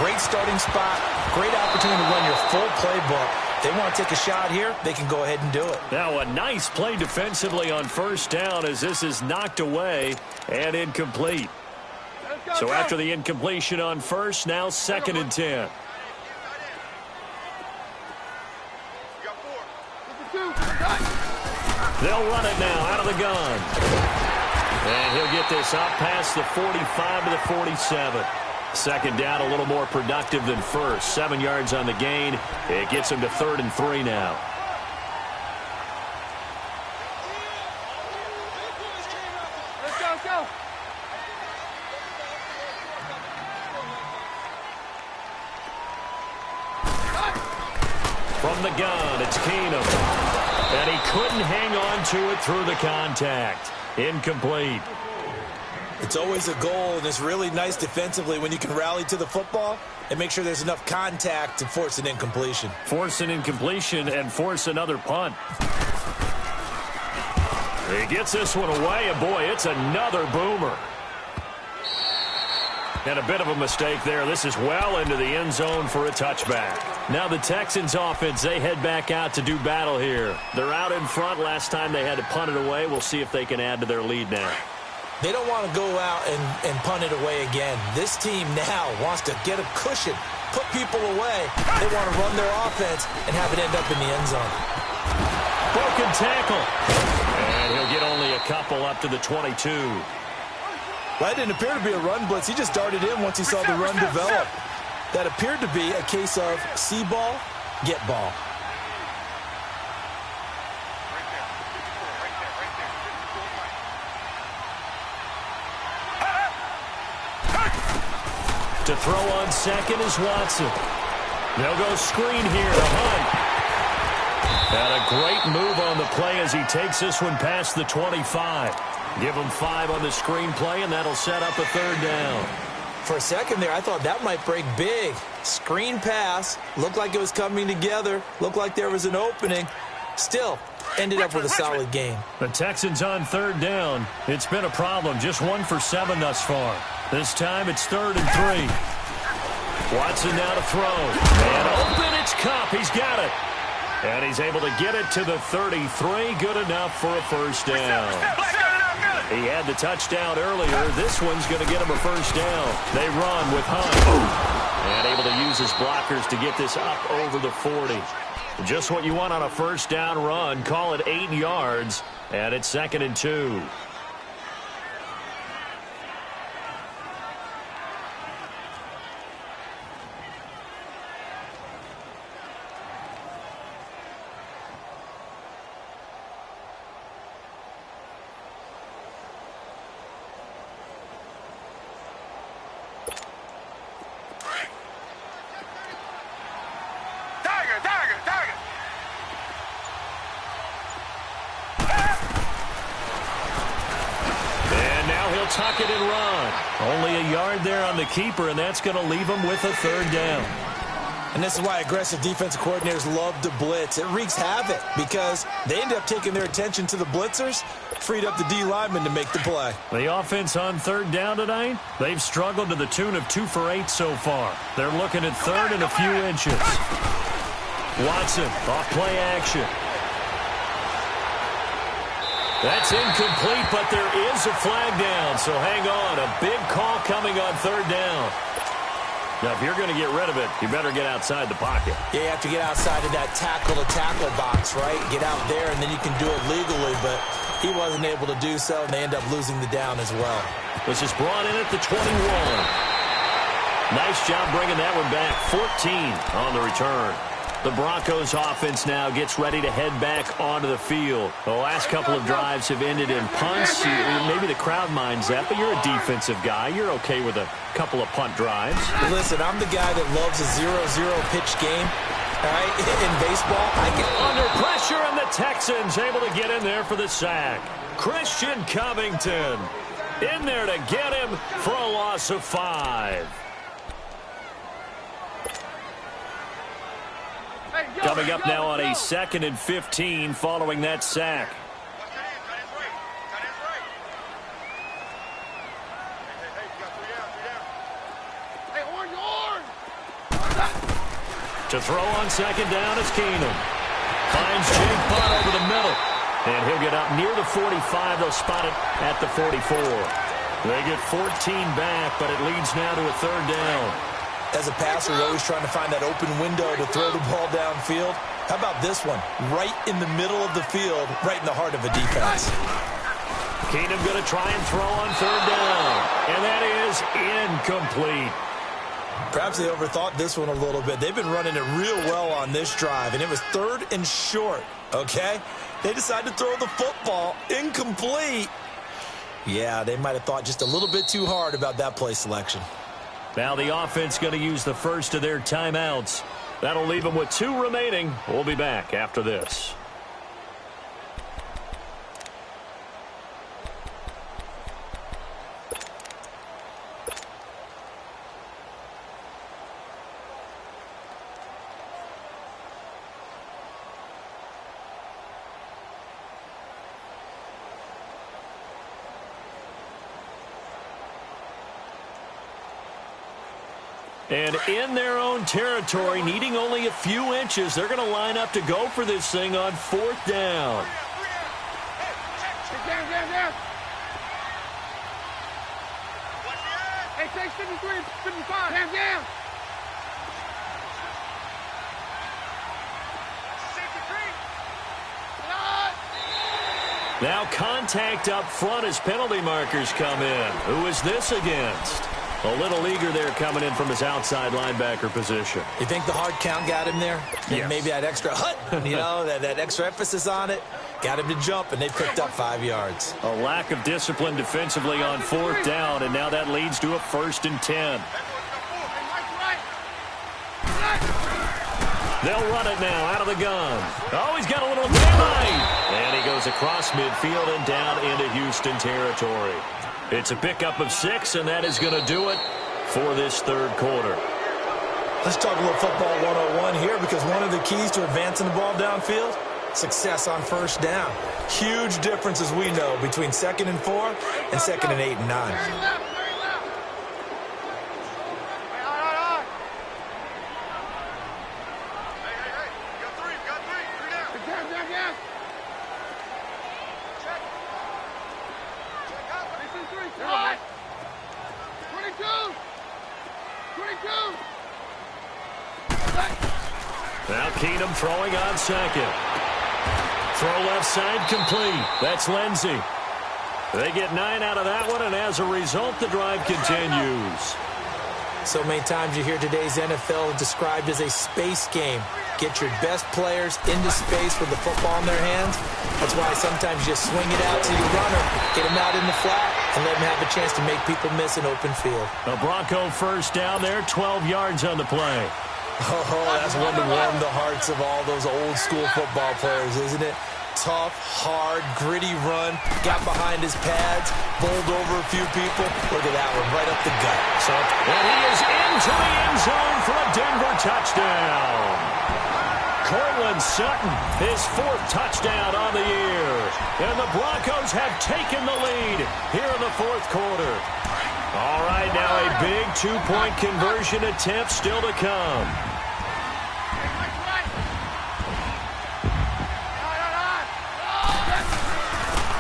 [SPEAKER 4] Great starting spot, great opportunity to run your full playbook. They want to take a shot here, they can go ahead and do it.
[SPEAKER 2] Now a nice play defensively on 1st down as this is knocked away and incomplete. So after the incompletion on 1st, now 2nd and 10. They'll run it now out of the gun. And he'll get this up past the 45 to the 47. 2nd down, a little more productive than 1st. 7 yards on the gain. It gets him to 3rd and 3 now.
[SPEAKER 3] Let's go.
[SPEAKER 2] From the gun, it's Keenum. And he couldn't hang on to it through the contact. Incomplete.
[SPEAKER 4] It's always a goal, and it's really nice defensively when you can rally to the football and make sure there's enough contact to force an incompletion.
[SPEAKER 2] Force an incompletion and force another punt. He gets this one away, and boy, it's another boomer. And a bit of a mistake there. This is well into the end zone for a touchback. Now the Texans offense, they head back out to do battle here. They're out in front. Last time they had to punt it away. We'll see if they can add to their lead now.
[SPEAKER 4] They don't want to go out and punt it away again. This team now wants to get a cushion, put people away. They want to run their offense and have it end up in the end zone.
[SPEAKER 2] Broken tackle. And he'll get only a couple up to the 22.
[SPEAKER 4] Well, that didn't appear to be a run blitz. He just darted in once he saw the run develop. That appeared to be a case of see ball, get ball.
[SPEAKER 2] To throw on second is Watson. They'll go screen here to Hunt. And a great move on the play as he takes this one past the 25. Give him 5 on the screen play, and that'll set up a third down.
[SPEAKER 4] For a second there, I thought that might break big. Screen pass. Looked like it was coming together. Looked like there was an opening. Still, ended up with a solid game.
[SPEAKER 2] The Texans on third down. It's been a problem. Just 1 for 7 thus far. This time it's 3rd and 3. Watson now to throw. And open, it's Kupp. He's got it. And he's able to get it to the 33. Good enough for a first down. He had the touchdown earlier. This one's going to get him a first down. They run with Hunt. And able to use his blockers to get this up over the 40. Just what you want on a first down run. Call it 8 yards. And it's 2nd and 2. Tuck it and run. Only a yard there on the keeper, and that's going to leave him with a third down.
[SPEAKER 4] And this is why aggressive defensive coordinators love to blitz. It wreaks havoc because they end up taking their attention to the blitzers, freed up the D lineman to make the play.
[SPEAKER 2] The offense on third down tonight, they've struggled to the tune of 2 for 8 so far. They're looking at third and a few inches. Watson, off play action. That's incomplete, but there is a flag down, so hang on. A big call coming on third down. Now, if you're going to get rid of it, you better get outside the pocket.
[SPEAKER 4] Yeah, you have to get outside of that tackle-to-tackle box, right? Get out there, and then you can do it legally, but he wasn't able to do so, and they end up losing the down as well.
[SPEAKER 2] This is brought in at the 21. Nice job bringing that one back. 14 on the return. The Broncos offense now gets ready to head back onto the field. The last couple of drives have ended in punts. Maybe the crowd minds that, but you're a defensive guy. You're okay with a couple of punt drives.
[SPEAKER 4] Listen, I'm the guy that loves a 0-0 pitch game. All right, in baseball, I get
[SPEAKER 2] under pressure, and the Texans able to get in there for the sack. Christian Covington in there to get him for a loss of 5. Coming up now on a 2nd and 15 following that sack. To throw on second down is Keenum. Finds Jake Butt over the middle. And he'll get up near the 45. They'll spot it at the 44. They get 14 back, but it leads now to a third down.
[SPEAKER 4] As a passer, you're always trying to find that open window to throw the ball downfield. How about this one? Right in the middle of the field, right in the heart of a defense.
[SPEAKER 2] Keenum going to try and throw on third down. And that is incomplete.
[SPEAKER 4] Perhaps they overthought this one a little bit. They've been running it real well on this drive, and it was 3rd and short, okay? They decided to throw the football incomplete. Yeah, they might have thought just a little bit too hard about that play selection.
[SPEAKER 2] Now the offense going to use the first of their timeouts. That'll leave them with 2 remaining. We'll be back after this. And in their own territory, needing only a few inches, they're going to line up to go for this thing on 4th down.
[SPEAKER 3] Down. Hey, take 53, 55. Down.
[SPEAKER 2] Now contact up front as penalty markers come in. Who is this against? A little leaguer there coming in from his outside linebacker position.
[SPEAKER 4] You think the hard count got him there?
[SPEAKER 2] Yes.
[SPEAKER 4] Maybe that extra that extra emphasis on it got him to jump, and they picked up 5 yards.
[SPEAKER 2] A lack of discipline defensively on 4th down, and now that leads to a 1st and 10. They'll run it now out of the gun. Oh, he's got a little daylight. And he goes across midfield and down into Houston territory. It's a pickup of 6, and that is going to do it for this 3rd quarter.
[SPEAKER 4] Let's talk a little football 101 here, because one of the keys to advancing the ball downfield, success on 1st down. Huge difference, as we know, between 2nd and 4 and 2nd and 8 and 9.
[SPEAKER 2] Now Keenum throwing on 2nd. Throw left side complete. That's Lindsey. They get 9 out of that one, and as a result, the drive continues.
[SPEAKER 4] So many times you hear today's NFL described as a space game. Get your best players into space with the football in their hands. That's why sometimes you just swing it out to your runner, get him out in the flat, and let him have a chance to make people miss an open field.
[SPEAKER 2] A Bronco 1st down there, 12 yards on the play.
[SPEAKER 4] Oh, that's one to warm the hearts of all those old school football players, isn't it? Tough, hard, gritty run, got behind his pads, bowled over a few people. Look at that one, right up the gut.
[SPEAKER 2] And he is into the end zone for a Denver touchdown. Cortland Sutton, his 4th touchdown on the year. And the Broncos have taken the lead here in the 4th quarter. All right, now a big 2-point conversion attempt still to come.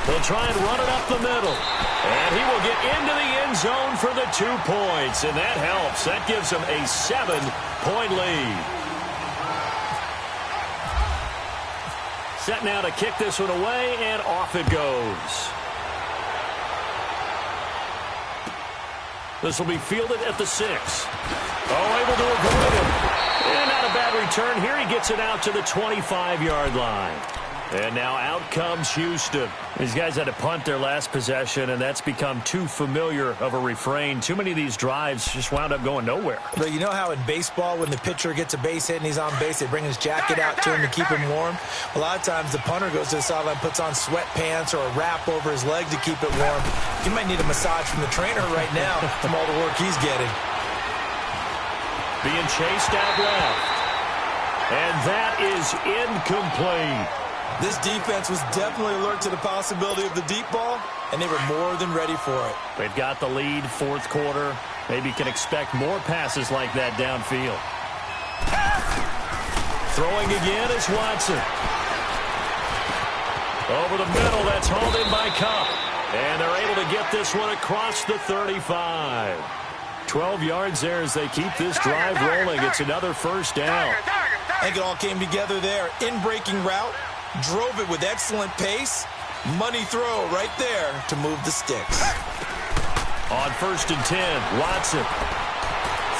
[SPEAKER 2] They'll try and run it up the middle. And he will get into the end zone for the 2 points. And that helps. That gives them a 7-point lead. Set now to kick this one away, and off it goes. This will be fielded at the 6. Oh, able to avoid him. And not a bad return here. He gets it out to the 25-yard line. And now out comes Houston. These guys had to punt their last possession, and that's become too familiar of a refrain. Too many of these drives just wound up going nowhere.
[SPEAKER 4] But you know how in baseball, when the pitcher gets a base hit and he's on base, they bring his jacket out to him to keep him warm? A lot of times the punter goes to the sideline, puts on sweatpants or a wrap over his leg to keep it warm. He might need a massage from the trainer right now from all the work he's getting.
[SPEAKER 2] Being chased out left. And that is incomplete.
[SPEAKER 4] This defense was definitely alert to the possibility of the deep ball, and they were more than ready for it.
[SPEAKER 2] They've got the lead, 4th quarter. Maybe can expect more passes like that downfield. Throwing again is Watson. Over the middle, that's hauled in by Cup. And they're able to get this one across the 35. 12 yards there as they keep this drive rolling. It's another 1st down.
[SPEAKER 4] I think it all came together there. In-breaking route. Drove it with excellent pace. Money throw right there to move the sticks.
[SPEAKER 2] On 1st and 10, Watson.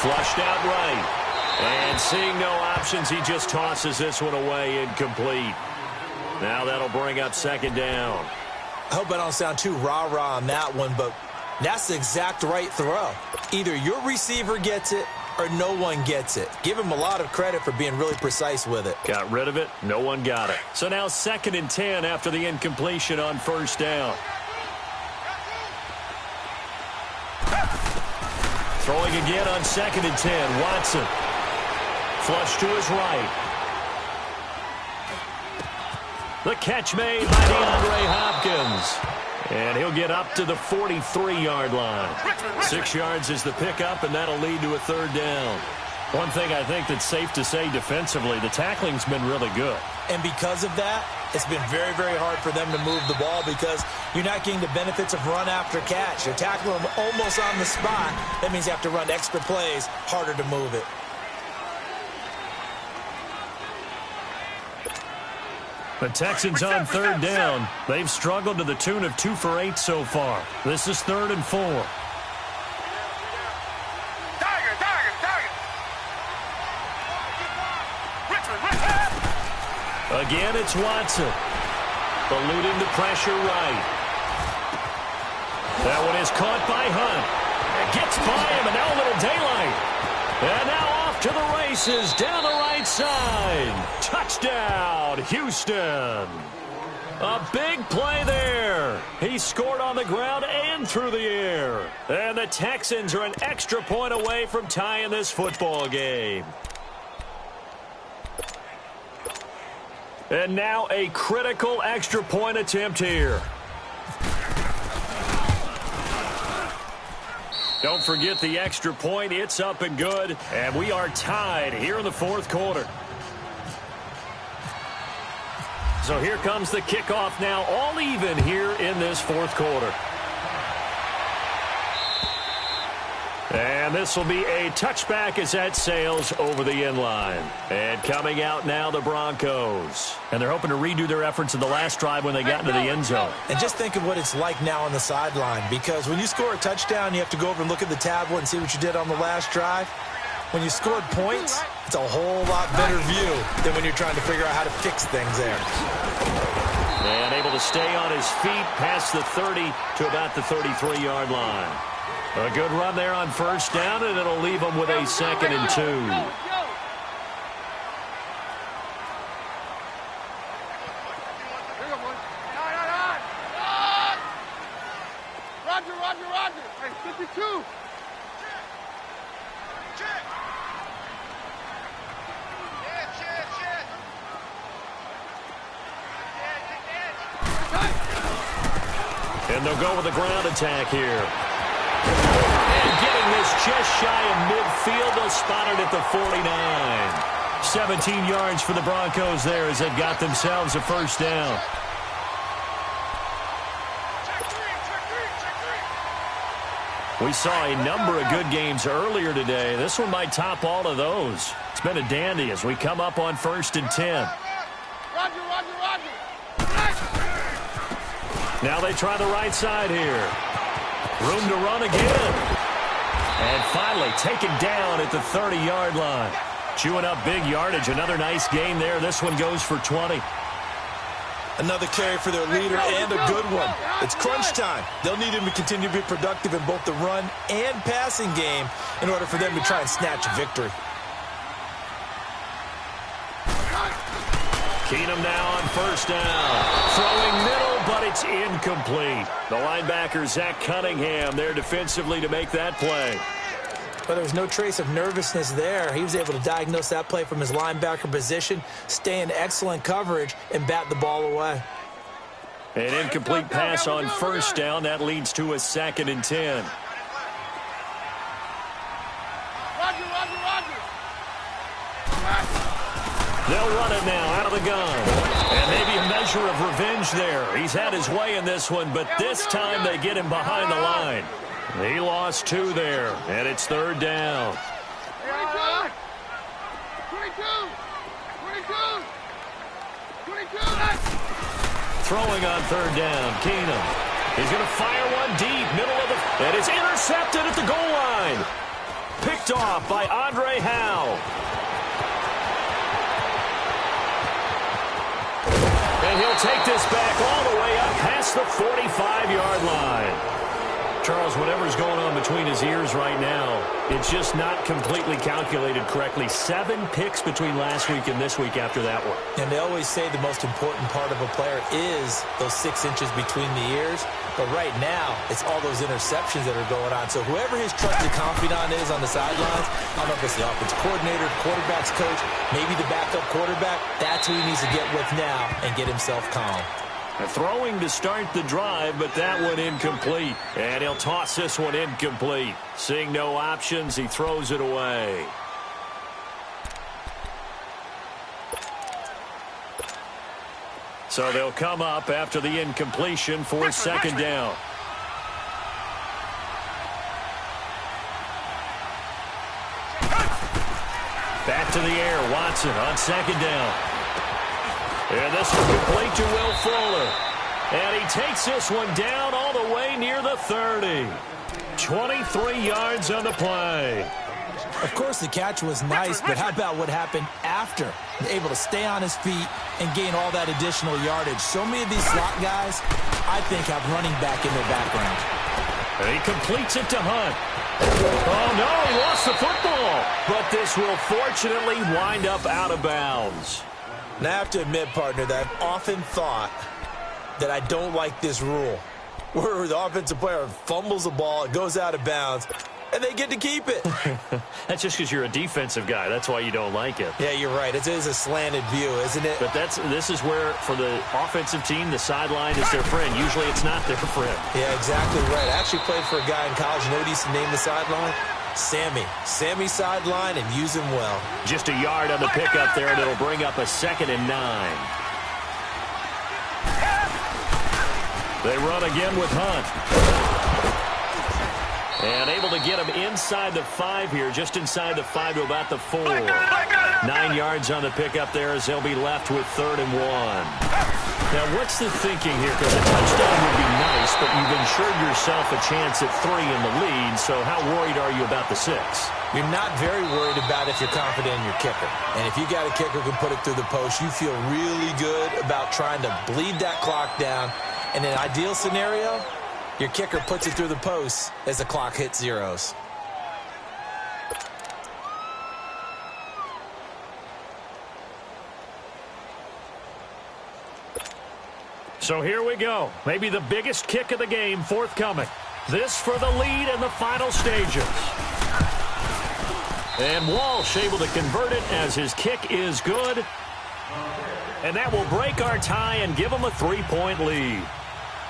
[SPEAKER 2] Flushed out right. And seeing no options, he just tosses this one away, incomplete. Now that'll bring up 2nd down.
[SPEAKER 4] I hope I don't sound too rah-rah on that one, but that's the exact right throw. Either your receiver gets it or no one gets it. Give him a lot of credit for being really precise with it.
[SPEAKER 2] Got rid of it. No one got it. So now 2nd and 10 after the incompletion on 1st down. Throwing again on 2nd and 10. Watson. Flush to his right. The catch made by DeAndre Hopkins. And he'll get up to the 43-yard line. 6 yards is the pickup, and that'll lead to a third down. One thing I think that's safe to say defensively, the tackling's been really good.
[SPEAKER 4] And because of that, it's been very, very hard for them to move the ball because you're not getting the benefits of run after catch. You're tackling them almost on the spot. That means you have to run extra plays, harder to move it.
[SPEAKER 2] The Texans on third down. They've struggled to the tune of 2 for 8 so far. This is 3rd and 4. Again, it's Watson. Eluding the pressure right. That one is caught by Hunt. And gets by him, and now a little daylight. And now off to the races down the right side. Touchdown, Houston. A big play there. He scored on the ground and through the air. And the Texans are an extra point away from tying this football game. And now a critical extra point attempt here. Don't forget the extra point. It's up and good. And we are tied here in the 4th quarter. So here comes the kickoff now, all even here in this 4th quarter. And this will be a touchback as that sails over the end line. And coming out now, the Broncos. And they're hoping to redo their efforts in the last drive when they got into the end zone.
[SPEAKER 4] And just think of what it's like now on the sideline, because when you score a touchdown, you have to go over and look at the tablet and see what you did on the last drive. When you scored points, it's a whole lot better view than when you're trying to figure out how to fix things there.
[SPEAKER 2] And able to stay on his feet past the 30 to about the 33-yard line. A good run there on first down, and it'll leave them with a 2nd and 2.
[SPEAKER 3] Roger. Hey, 52.
[SPEAKER 2] And they'll go with a ground attack here. And getting this just shy of midfield, they'll spot it at the 49. 17 yards for the Broncos there as they've got themselves a first down. We saw a number of good games earlier today. This one might top all of those. It's been a dandy as we come up on 1st and 10.
[SPEAKER 3] Roger.
[SPEAKER 2] Now they try the right side here. Room to run again. And finally taken down at the 30-yard line. Chewing up big yardage. Another nice gain there. This one goes for 20.
[SPEAKER 4] Another carry for their leader and a good one. It's crunch time. They'll need him to continue to be productive in both the run and passing game in order for them to try and snatch a victory.
[SPEAKER 2] Keenum now on first down. Throwing middle, but it's incomplete. The linebacker, Zach Cunningham, there defensively to make that play.
[SPEAKER 4] But there was no trace of nervousness there. He was able to diagnose that play from his linebacker position, stay in excellent coverage, and bat the ball away.
[SPEAKER 2] An incomplete pass on first down. That leads to a 2nd and 10.
[SPEAKER 3] Roger.
[SPEAKER 2] They'll run it now out of the gun. And maybe a measure of revenge there. He's had his way in this one, but this time they get him behind the line. He lost 2 there, and it's 3rd down.
[SPEAKER 3] 22.
[SPEAKER 2] Throwing on 3rd down, Keenum. He's going to fire one deep, middle of the... And it's intercepted at the goal line. Picked off by Andre Howe. And he'll take this back all the way up past the 45-yard line. Charles, whatever's going on between his ears right now, it's just not completely calculated correctly. 7 picks between last week and this week after that one.
[SPEAKER 4] And they always say the most important part of a player is those 6 inches between the ears. But right now, it's all those interceptions that are going on. So whoever his trusted confidant is on the sidelines, I don't know if it's the offensive coordinator, quarterback's coach, maybe the backup quarterback, that's who he needs to get with now and get himself calm.
[SPEAKER 2] Throwing to start the drive, but that one incomplete. And he'll toss this one incomplete. Seeing no options, he throws it away. So they'll come up after the incompletion for second down. Back to the air, Watson on second down. And this one complete to Will Fuller. And he takes this one down all the way near the 30. 23 yards on the play.
[SPEAKER 4] Of course, the catch was nice, but how about what happened after? Able to stay on his feet and gain all that additional yardage. So many of these slot guys, I think, have running back in their background.
[SPEAKER 2] And he completes it to Hunt. Oh, no, he lost the football. But this will fortunately wind up out of bounds.
[SPEAKER 4] Now, I have to admit, partner, that I've often thought that I don't like this rule, where the offensive player fumbles the ball, it goes out of bounds, and they get to keep it.
[SPEAKER 2] That's just because you're a defensive guy. That's why you don't like it.
[SPEAKER 4] Yeah, you're right. It is a slanted view, isn't it?
[SPEAKER 2] But this is where, for the offensive team, the sideline is their friend. Usually it's not their friend.
[SPEAKER 4] Yeah, exactly right. I actually played for a guy in college. You know what he used to name the sideline? Sammy. Sammy sideline, and use him well.
[SPEAKER 2] Just a yard on the pickup there, and it'll bring up a 2nd and 9. They run again with Hunt. And able to get him inside the 5 here, just inside the 5 to about the 4. 9 yards on the pickup there as they'll be left with 3rd and 1. Now, what's the thinking here? Because a touchdown would be nice, but you've ensured yourself a chance at 3 in the lead, so how worried are you about the 6?
[SPEAKER 4] You're not very worried about if you're confident in your kicker. And if you got a kicker who can put it through the post, you feel really good about trying to bleed that clock down. In an ideal scenario, your kicker puts it through the post as the clock hits zeros.
[SPEAKER 2] So here we go. Maybe the biggest kick of the game forthcoming. This for the lead in the final stages. And Walsh able to convert it as his kick is good. And that will break our tie and give him a 3-point lead.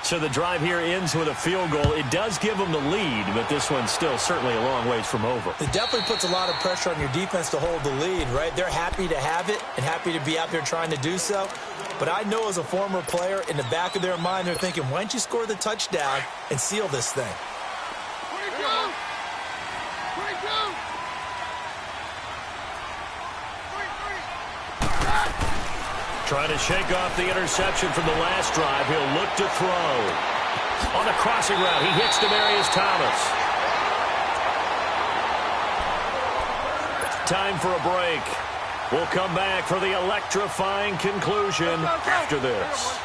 [SPEAKER 2] So the drive here ends with a field goal. It does give them the lead, but this one's still certainly a long ways from over.
[SPEAKER 4] It definitely puts a lot of pressure on your defense to hold the lead, right? They're happy to have it and happy to be out there trying to do so. But I know as a former player, in the back of their mind, they're thinking, why don't you score the touchdown and seal this thing?
[SPEAKER 3] 22! 22!
[SPEAKER 2] Trying to shake off the interception from the last drive. He'll look to throw. On the crossing route, he hits Demaryius Thomas. Time for a break. We'll come back for the electrifying conclusion after this.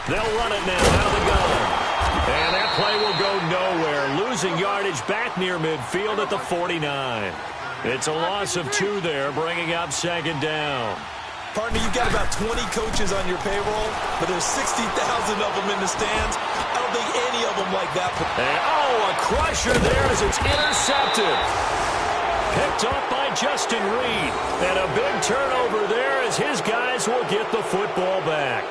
[SPEAKER 2] They'll run it now out of the gun. And that play will go nowhere. Losing yardage back near midfield at the 49. It's a loss of 2 there, bringing up 2nd down.
[SPEAKER 4] Partner, you've got about 20 coaches on your payroll, but there's 60,000 of them in the stands. I don't think any of them like that.
[SPEAKER 2] And, a crusher there as it's intercepted. Picked up by Justin Reed. And a big turnover there as his guys will get the football back.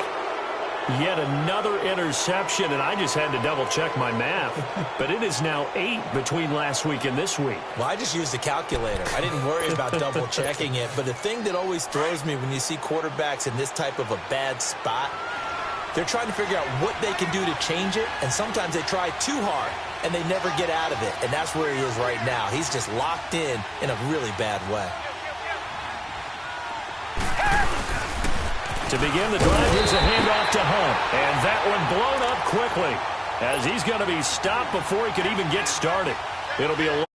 [SPEAKER 2] Yet another interception, and I just had to double-check my math. But it is now 8 between last week and this week.
[SPEAKER 4] Well, I just used a calculator. I didn't worry about double-checking it. But the thing that always throws me when you see quarterbacks in this type of a bad spot, they're trying to figure out what they can do to change it, and sometimes they try too hard, and they never get out of it. And that's where he is right now. He's just locked in a really bad way.
[SPEAKER 2] To begin the drive, here's a handoff to Hunt. And that one blown up quickly as he's going to be stopped before he could even get started. It'll be a